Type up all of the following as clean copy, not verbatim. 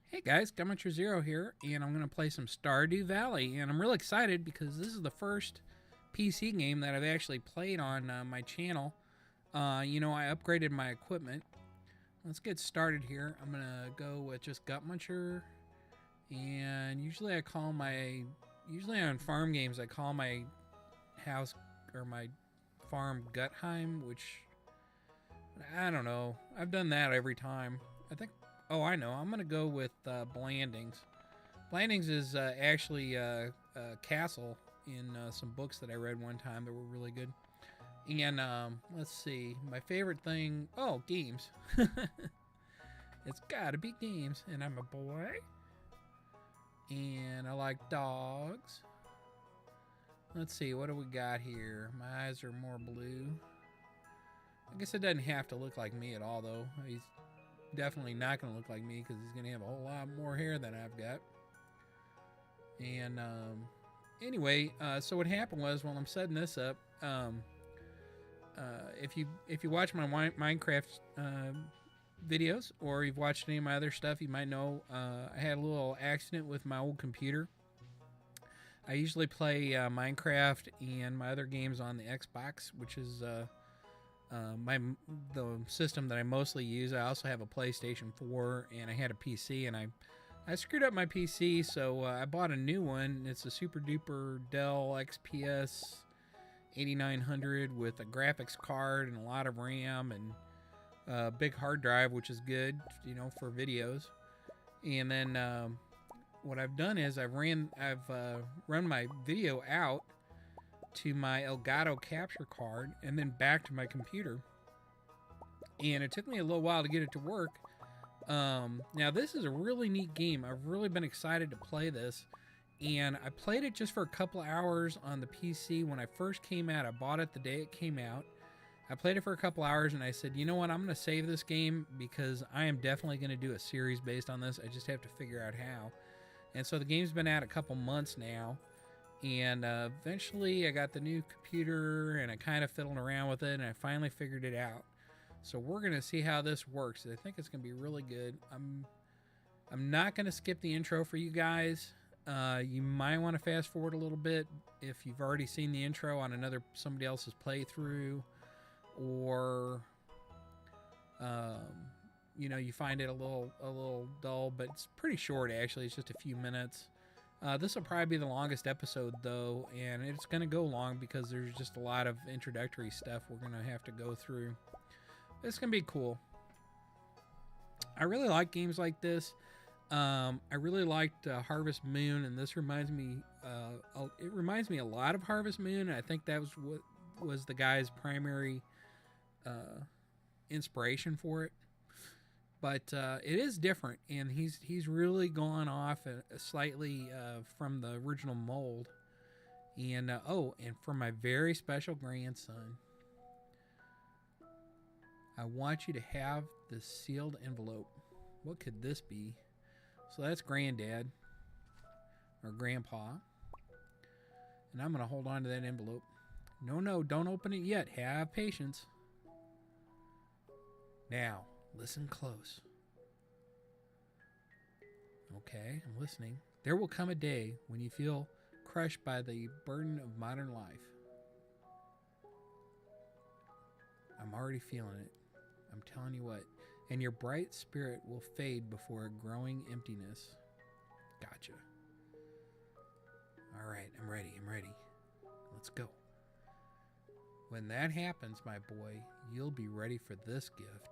Hey guys, Gummitcher Zero here, and I'm going to play some Stardew Valley, and I'm really excited because this is the first PC game that I've actually played on my channel. I upgraded my equipment. Let's get started here. I'm going to go with just Gutmuncher, and usually on farm games, I call my house or my farm Gutheim, which, I don't know. I've done that every time. I think. Oh, I know. I'm gonna go with Blandings. Blandings is actually a castle in some books that I read one time that were really good. And let's see, my favorite thing. Oh, games. It's gotta be games, and I'm a boy. And I like dogs. Let's see, what do we got here? My eyes are more blue. I guess it doesn't have to look like me at all, though. He's definitely not going to look like me because he's going to have a whole lot more hair than I've got. And anyway, so what happened was while I'm setting this up, if you watch my Minecraft videos or you've watched any of my other stuff, you might know I had a little accident with my old computer. I usually play Minecraft and my other games on the Xbox, which is the system that I mostly use. I also have a PlayStation 4 and I had a PC, and I screwed up my PC, so I bought a new one. It's a super duper Dell XPS 8900 with a graphics card and a lot of RAM and a big hard drive, which is good, for videos. And then what I've done is I've run my video out to my Elgato capture card and then back to my computer. And it took me a little while to get it to work. Now, this is a really neat game. I've really been excited to play this. And I played it just for a couple hours on the PC when I first came out. I bought it the day it came out. I played it for a couple hours and I said, you know what, I'm going to save this game because I am definitely going to do a series based on this. I just have to figure out how. And so the game's been out a couple months now. And eventually I got the new computer and I kind of fiddled around with it and I finally figured it out. So we're going to see how this works. I think it's going to be really good. I'm not going to skip the intro for you guys. You might want to fast forward a little bit if you've already seen the intro on somebody else's playthrough, or you find it a little dull, but it's pretty short actually. It's just a few minutes. This will probably be the longest episode though, and it's going to go long because there's just a lot of introductory stuff we're going to have to go through. It's going to be cool. I really like games like this. I really liked Harvest Moon, and this reminds me. It reminds me a lot of Harvest Moon. And I think that was what was the guy's primary inspiration for it. But it is different, and he's really gone off slightly from the original mold. And and for my very special grandson, I want you to have this sealed envelope. What could this be? So that's Granddad or Grandpa, and I'm gonna hold on to that envelope. No, don't open it yet. Have patience. Now, listen close. Okay, I'm listening. There will come a day when you feel crushed by the burden of modern life. I'm already feeling it. I'm telling you what. And your bright spirit will fade before a growing emptiness. Gotcha. All right, I'm ready. Let's go. When that happens, my boy, you'll be ready for this gift.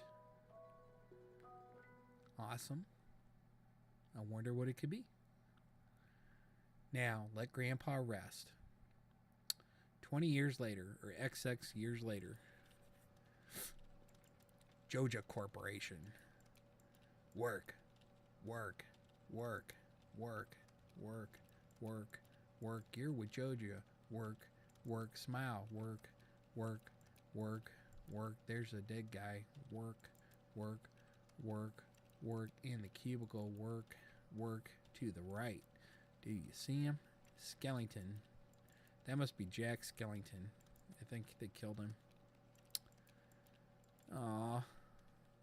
Awesome. I wonder what it could be. Now, let Grandpa rest. 20 years later, or XX years later, Joja Corporation. Work. You're with Joja. Work. Smile. Work. There's a dead guy. Work. In the cubicle. Work to the right. Do you see him? Skellington. That must be Jack Skellington. I think they killed him. Aw.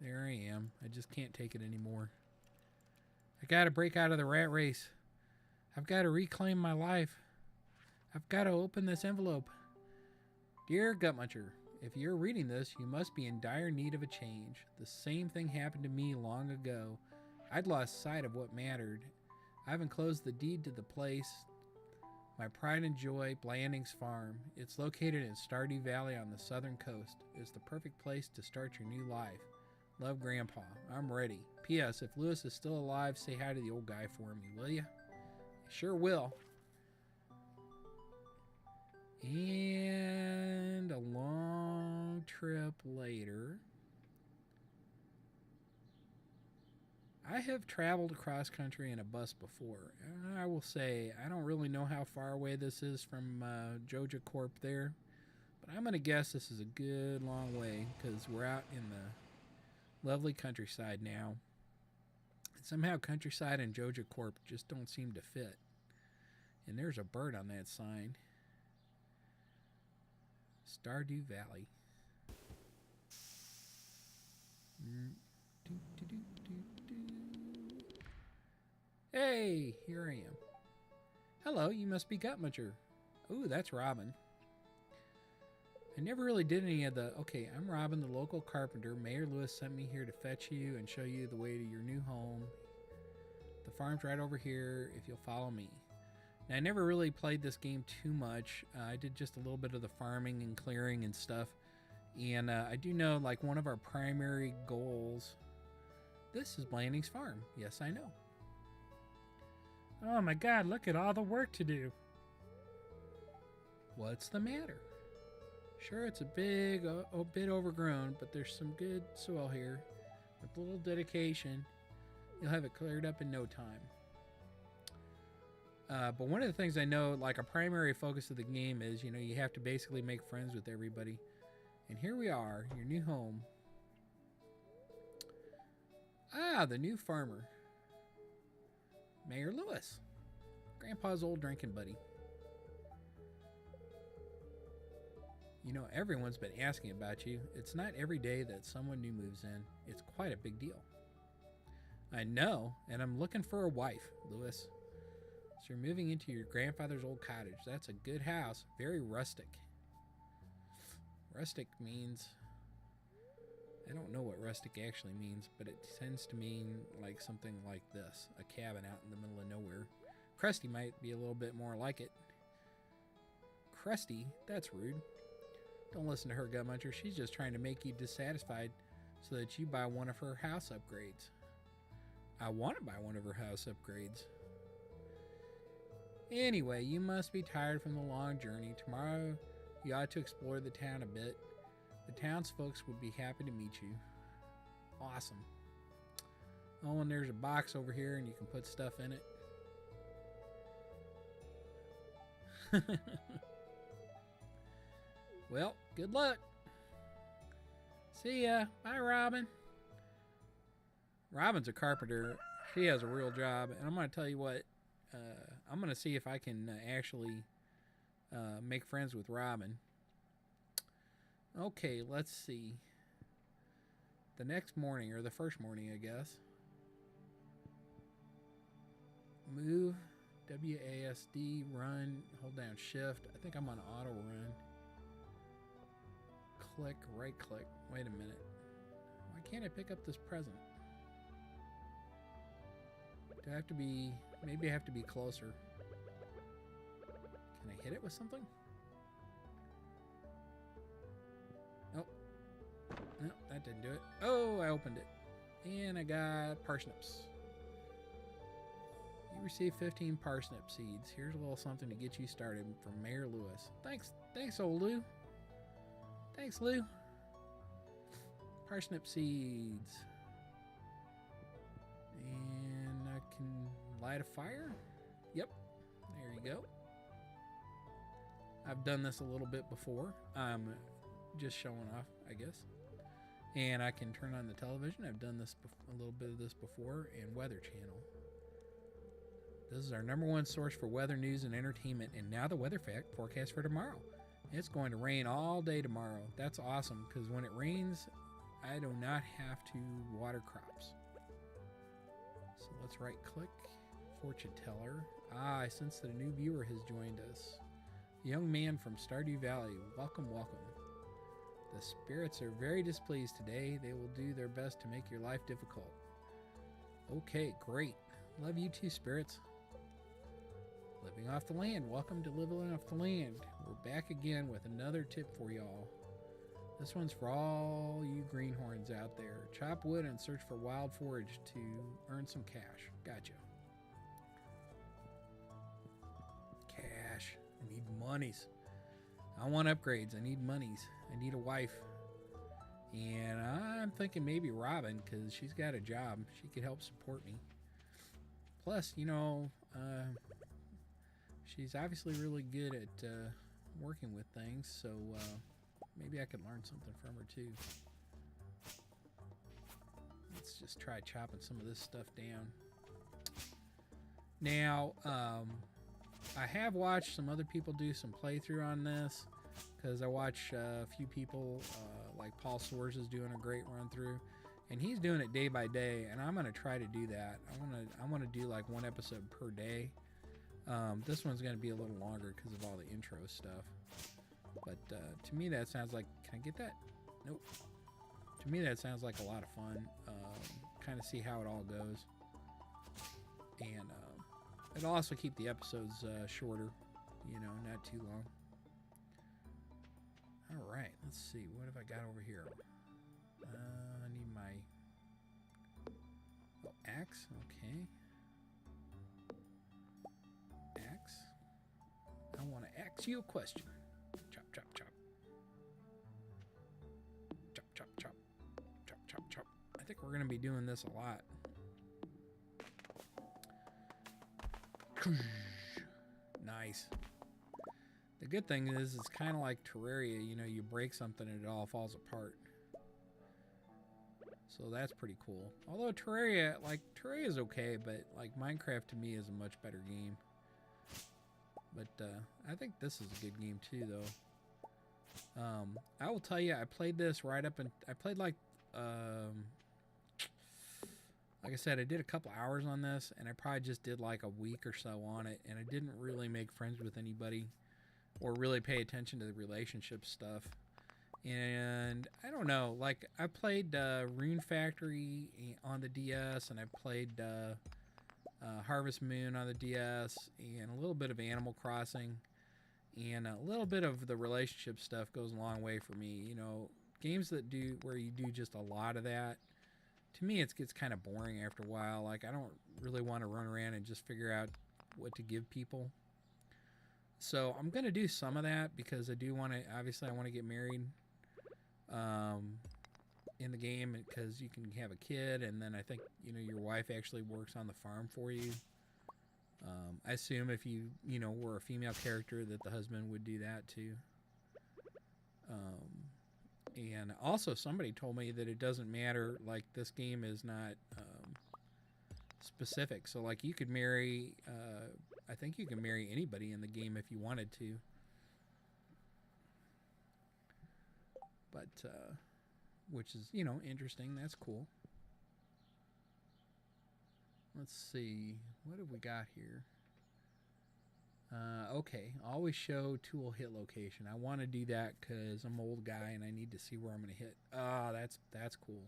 There I am. I just can't take it anymore. I gotta break out of the rat race. I've got to reclaim my life. I've got to open this envelope. Dear Gutmuncher, if you're reading this, you must be in dire need of a change. The same thing happened to me long ago. I'd lost sight of what mattered. I've enclosed the deed to the place, my pride and joy, Blandings Farm. It's located in Stardew Valley on the southern coast. It's the perfect place to start your new life. Love, Grandpa. I'm ready. P.S. If Lewis is still alive, say hi to the old guy for me, will you? Sure will. And a long trip later, I have traveled across country in a bus before. I will say, I don't really know how far away this is from Joja Corp there, but I'm going to guess this is a good long way because we're out in the lovely countryside now. And somehow countryside and Joja Corp just don't seem to fit. And there's a bird on that sign. Stardew Valley. Hey, here I am. Hello, you must be Gutmuncher. Ooh, that's Robin. I never really did any of the... Okay, I'm Robin, the local carpenter. Mayor Lewis sent me here to fetch you and show you the way to your new home. The farm's right over here if you'll follow me. Now, I never really played this game too much. I did just a little bit of the farming and clearing and stuff. And I do know, like, one of our primary goals... This is Blandings Farm. Yes, I know. Oh my god, look at all the work to do. What's the matter? Sure, it's a bit overgrown, but there's some good soil here. With a little dedication, you'll have it cleared up in no time. But one of the things I know, like a primary focus of the game is, you know, you have to basically make friends with everybody. And here we are, your new home. Ah, the new farmer. Mayor Lewis. Grandpa's old drinking buddy. You know, everyone's been asking about you. It's not every day that someone new moves in. It's quite a big deal. I know, and I'm looking for a wife, Lewis. So you're moving into your grandfather's old cottage. That's a good house. Very rustic. Rustic means... I don't know what rustic actually means, but it tends to mean like something like this. A cabin out in the middle of nowhere. Crusty might be a little bit more like it. Crusty? That's rude. Don't listen to her, Gutmuncher. She's just trying to make you dissatisfied so that you buy one of her house upgrades. I want to buy one of her house upgrades. Anyway, you must be tired from the long journey. Tomorrow, you ought to explore the town a bit. The townsfolk would be happy to meet you. Awesome. Oh, and there's a box over here, and you can put stuff in it. Well, good luck. See ya. Bye, Robin. Robin's a carpenter. She has a real job, and I'm going to tell you what. I'm going to see if I can actually make friends with Robin. Okay, let's see. The next morning, or the first morning, I guess. Move, WASD, run, hold down shift. I think I'm on auto run. Click, right click. Wait a minute. Why can't I pick up this present? Do I have to be... Maybe I have to be closer. Can I hit it with something? Nope. Nope, that didn't do it. Oh, I opened it. And I got parsnips. You received 15 parsnip seeds. Here's a little something to get you started from Mayor Lewis. Thanks, old Lou. Thanks, Lou. Parsnip seeds. And I can light a fire. Yep, there you go. I've done this a little bit before. I'm just showing off, I guess. And I can turn on the television. I've done this a little bit of this before, and Weather Channel. This is our #1 source for weather news and entertainment. And now the weather forecast for tomorrow. It's going to rain all day tomorrow. That's awesome, because when it rains, I do not have to water crops. So let's let's right click. Fortune teller. Ah, I sense that a new viewer has joined us. A young man from Stardew Valley. Welcome, welcome. The spirits are very displeased today. They will do their best to make your life difficult. Okay, great. Love you too, spirits. Living off the land. Welcome to Living Off the Land. We're back again with another tip for y'all. This one's for all you greenhorns out there. Chop wood and search for wild forage to earn some cash. Gotcha. Cash. I need monies. I want upgrades. I need monies. I need a wife. And I'm thinking maybe Robin, because she's got a job. She could help support me. Plus, you know, she's obviously really good at working with things, so maybe I could learn something from her too. Let's just try chopping some of this stuff down. Now, I have watched some other people do some playthrough on this, because I watch a few people, like Paul Soares is doing a great run through, and he's doing it day by day, and I'm going to try to do that. I want to do like one episode per day. This one's going to be a little longer because of all the intro stuff. But to me that sounds like, can I get that? Nope. To me that sounds like a lot of fun. Kind of see how it all goes. And it'll also keep the episodes shorter, you know, not too long. Alright, let's see. What have I got over here? I need my axe. Okay. Axe. I want to ask you a question. Chop, chop, chop. Chop, chop, chop. Chop, chop, chop. I think we're going to be doing this a lot. Nice. The good thing is it's kind of like Terraria. You know, you break something and it all falls apart. So that's pretty cool. Although Terraria is okay, but like Minecraft to me is a much better game. But I think this is a good game too, though. I will tell you, I played this right up and I played like I said, I did a couple hours on this, and I probably just did like a week or so on it, and I didn't really make friends with anybody or really pay attention to the relationship stuff. And I don't know, like I played Rune Factory on the DS, and I played Harvest Moon on the DS, and a little bit of Animal Crossing, and a little bit of the relationship stuff goes a long way for me. You know, games that do where you do just a lot of that, to me it gets kind of boring after a while. Like I don't really want to run around and just figure out what to give people. So I'm gonna do some of that because I do want to. Obviously, I want to get married in the game because you can have a kid, and then I think your wife actually works on the farm for you. I assume if you were a female character that the husband would do that too. And also somebody told me that it doesn't matter, like this game is not specific. So like you could marry, I think you can marry anybody in the game if you wanted to. But, which is, interesting. That's cool. Let's see. What have we got here? Okay, always show tool hit location. I want to do that because I'm an old guy and I need to see where I'm going to hit. Ah, that's cool.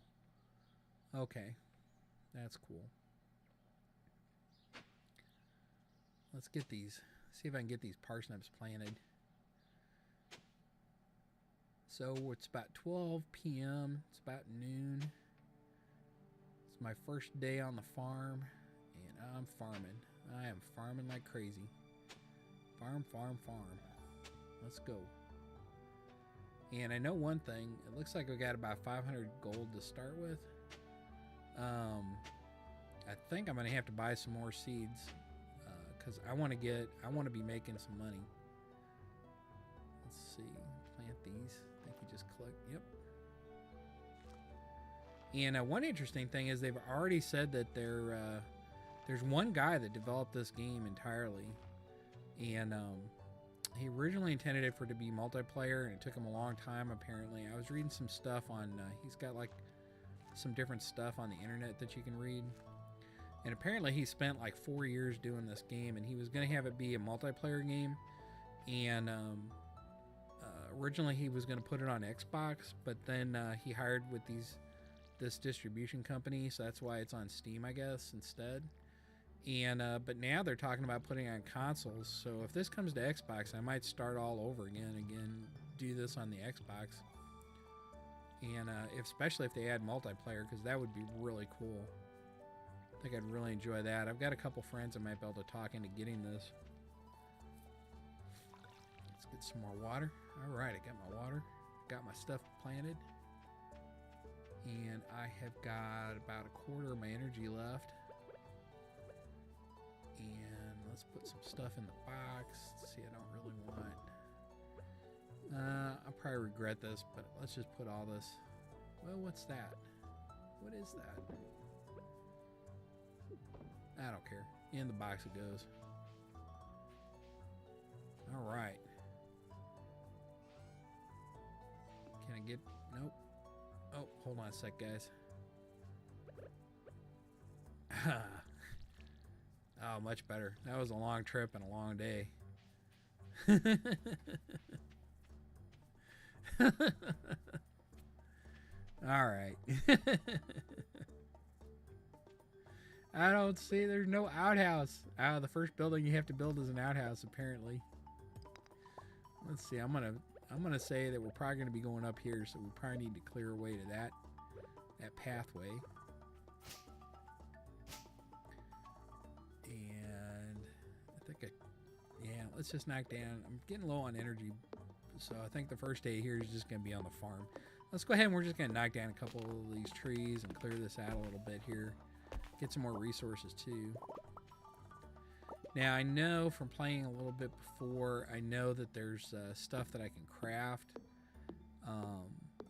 Okay, that's cool. Let's get these. See if I can get these parsnips planted. So it's about 12 p.m. It's about noon. It's my first day on the farm, and I'm farming. I am farming like crazy. Farm, farm, farm. Let's go. And I know one thing. It looks like we got about 500 gold to start with. I think I'm gonna have to buy some more seeds because I want to be making some money. Let's see. Plant these. I think you just click. Yep. And one interesting thing is they've already said that there's one guy that developed this game entirely. And he originally intended it for it to be multiplayer, and it took him a long time, apparently. I was reading some stuff on, he's got like some different stuff on the internet that you can read. And apparently he spent like 4 years doing this game, and he was going to have it be a multiplayer game. And originally he was going to put it on Xbox, but then he hired with this distribution company, so that's why it's on Steam, I guess, instead. And but now they're talking about putting it on consoles. So if this comes to Xbox, I might start all over again, do this on the Xbox. And especially if they add multiplayer, because that would be really cool. I think I'd really enjoy that. I've got a couple friends I might be able to talk into getting this. Let's get some more water. All right, I got my water. Got my stuff planted. And I have got about a quarter of my energy left. And let's put some stuff in the box. Let's see, I don't really want... I'll probably regret this, but let's just put all this... Well, what's that? What is that? I don't care. In the box it goes. Alright. Can I get... Nope. Oh, hold on a sec, guys. Oh, much better. That was a long trip and a long day. All right. I don't see. There's no outhouse. The first building you have to build is an outhouse, apparently. Let's see. I'm gonna say that we're probably gonna be going up here, so we probably need to clear a way to that pathway. And I think yeah, let's just knock down. I'm getting low on energy, so I think the first day here is just gonna be on the farm. Let's go ahead and we're just gonna knock down a couple of these trees and clear this out a little bit here. Get some more resources too. Now I know from playing a little bit before, I know that there's stuff that I can craft.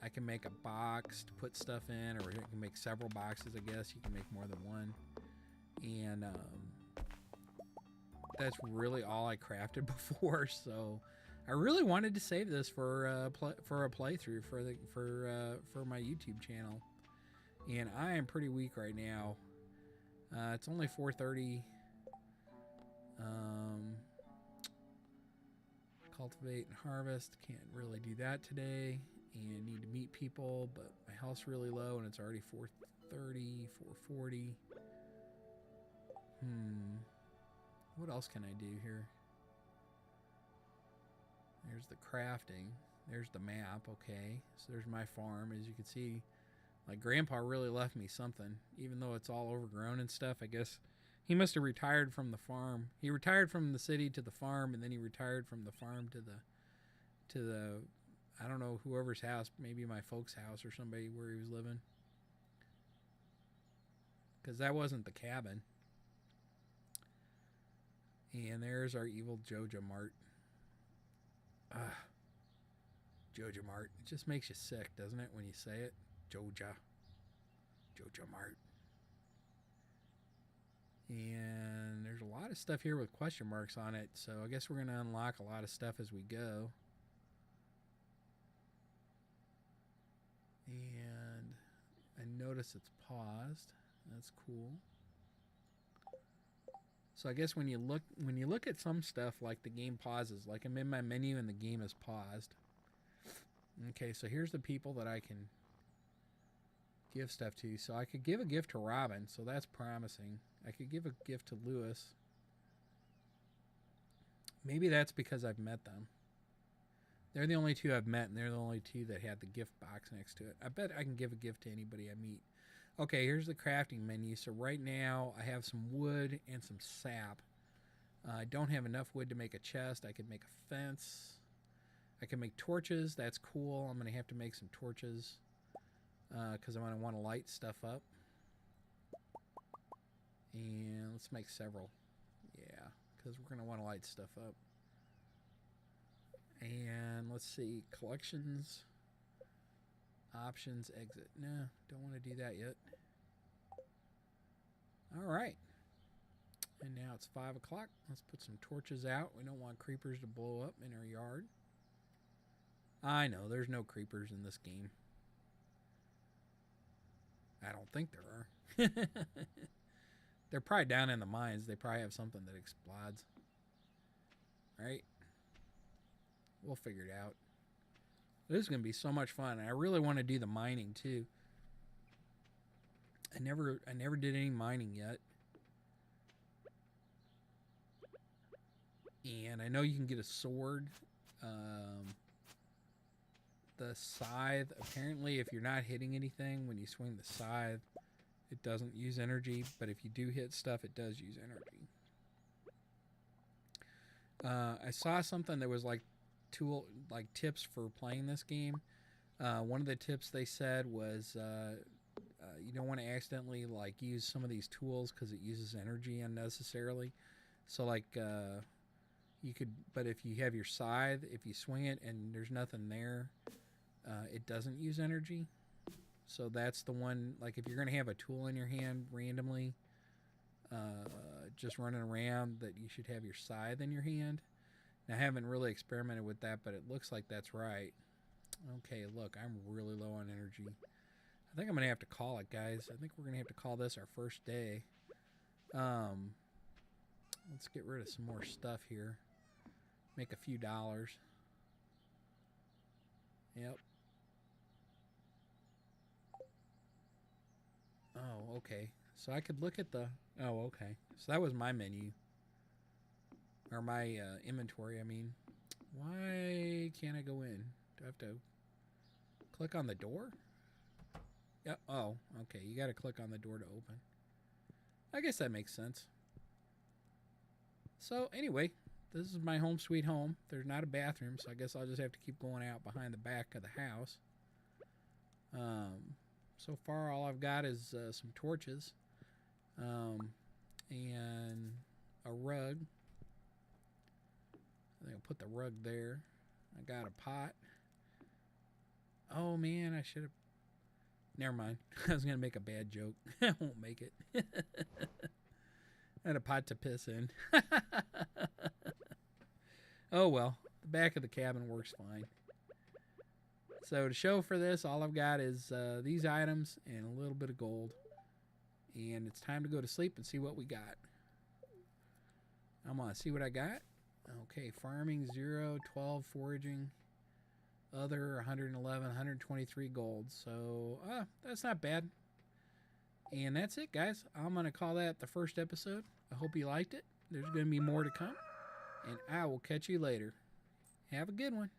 I can make a box to put stuff in, or I can make several boxes, I guess. You can make more than one. And that's really all I crafted before, so I really wanted to save this for a playthrough for my YouTube channel. And I am pretty weak right now. It's only 4:30. Cultivate and harvest. Can't really do that today. And need to meet people, but my health's really low and it's already 4:30, 4:40. What else can I do here? There's the crafting. There's the map. Okay, so there's my farm. As you can see, my grandpa really left me something, even though it's all overgrown and stuff. I guess he must have retired from the farm. He retired from the city to the farm, and then he retired from the farm to the I don't know, whoever's house, maybe my folks' house or somebody where he was living. Because that wasn't the cabin. And there's our evil Joja Mart. Joja Mart. It just makes you sick, doesn't it, when you say it? Joja Mart. And there's a lot of stuff here with question marks on it, so I guess we're going to unlock a lot of stuff as we go. And I notice it's paused. That's cool. So I guess when you look at some stuff, like the game pauses, like I'm in my menu and the game is paused. Okay, so here's the people that I can give stuff to. So I could give a gift to Robin, so that's promising. I could give a gift to Lewis. Maybe that's because I've met them. They're the only two I've met, and they're the only two that had the gift box next to it. I bet I can give a gift to anybody I meet. Okay, here's the crafting menu. So right now, I have some wood and some sap. I don't have enough wood to make a chest. I could make a fence. I can make torches. That's cool. I'm going to have to make some torches because I'm going to want to light stuff up. And let's make several. Yeah, because we're going to want to light stuff up. And let's see, collections, options, exit. No, don't want to do that yet. All right. And now it's 5 o'clock. Let's put some torches out. We don't want creepers to blow up in our yard. I know, there's no creepers in this game. I don't think there are. They're probably down in the mines. They probably have something that explodes. Right? We'll figure it out. This is going to be so much fun. I really want to do the mining too. I never did any mining yet. And I know you can get a sword. The scythe, apparently if you're not hitting anything when you swing the scythe, it doesn't use energy, but if you do hit stuff, it does use energy. I saw something that was like tips for playing this game. One of the tips they said was you don't want to accidentally like use some of these tools because it uses energy unnecessarily. So like you could, but if you have your scythe, if you swing it and there's nothing there, it doesn't use energy. So that's the one, like if you're going to have a tool in your hand randomly, just running around, that you should have your scythe in your hand. Now, I haven't really experimented with that, but it looks like that's right. Okay, look, I'm really low on energy. I think I'm going to have to call it, guys. I think we're going to have to call this our first day. Let's get rid of some more stuff here. Make a few dollars. Yep. Oh, okay. So I could look at the... Oh, okay. So that was my menu. Or my inventory, I mean. Why can't I go in? Do I have to click on the door? Yeah. Oh, okay. You got to click on the door to open. I guess that makes sense. So, anyway, this is my home sweet home. There's not a bathroom, so I guess I'll just have to keep going out behind the back of the house. So far, all I've got is some torches and a rug. I think I'll put the rug there. I got a pot. Oh, man, I should have... Never mind. I was going to make a bad joke. I won't make it. I had a pot to piss in. Oh, well. The back of the cabin works fine. So to show for this, all I've got is these items and a little bit of gold. And it's time to go to sleep and see what we got. I'm going to see what I got. Okay, farming 0, 12 foraging, other 111, 123 gold. So that's not bad. And that's it, guys. I'm going to call that the first episode. I hope you liked it. There's going to be more to come. And I will catch you later. Have a good one.